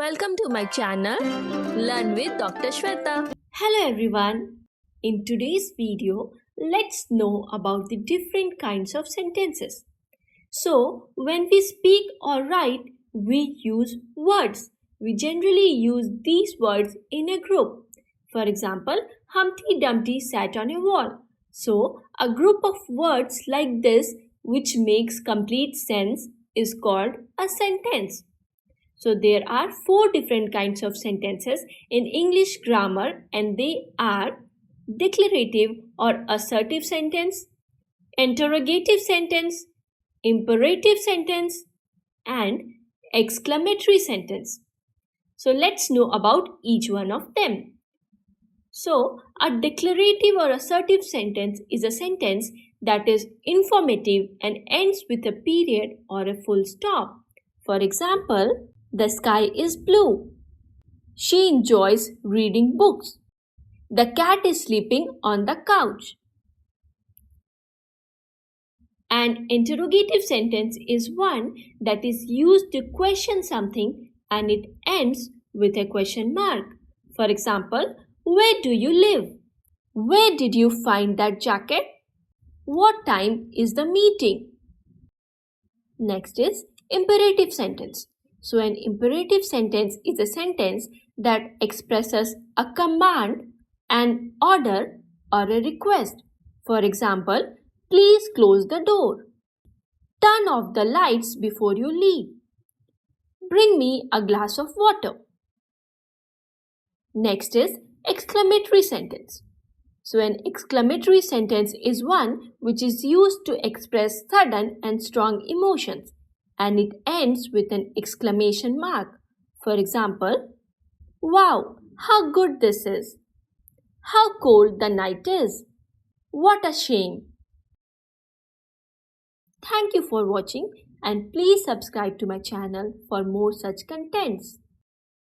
Welcome to my channel Learn with Dr. Shweta. Hello everyone. In today's video, let's know about the different kinds of sentences. So, when we speak or write, we use words. We generally use these words in a group. For example, Humpty Dumpty sat on a wall. So, a group of words like this which makes complete sense is called a sentence. So there are four different kinds of sentences in English grammar, and they are declarative or assertive sentence, interrogative sentence, imperative sentence, and exclamatory sentence. So let's know about each one of them. So a declarative or assertive sentence is a sentence that is informative and ends with a period or a full stop. For example, the sky is blue. She enjoys reading books. The cat is sleeping on the couch. An interrogative sentence is one that is used to question something and it ends with a question mark. For example, where do you live? Where did you find that jacket? What time is the meeting? Next is imperative sentence. So an imperative sentence is a sentence that expresses a command, an order, or a request. For example, please close the door. Turn off the lights before you leave. Bring me a glass of water. Next is exclamatory sentence. So an exclamatory sentence is one which is used to express sudden and strong emotions, and it ends with an exclamation mark. For example, wow, how good this is! How cold the night is! What a shame! Thank you for watching, and please subscribe to my channel for more such contents.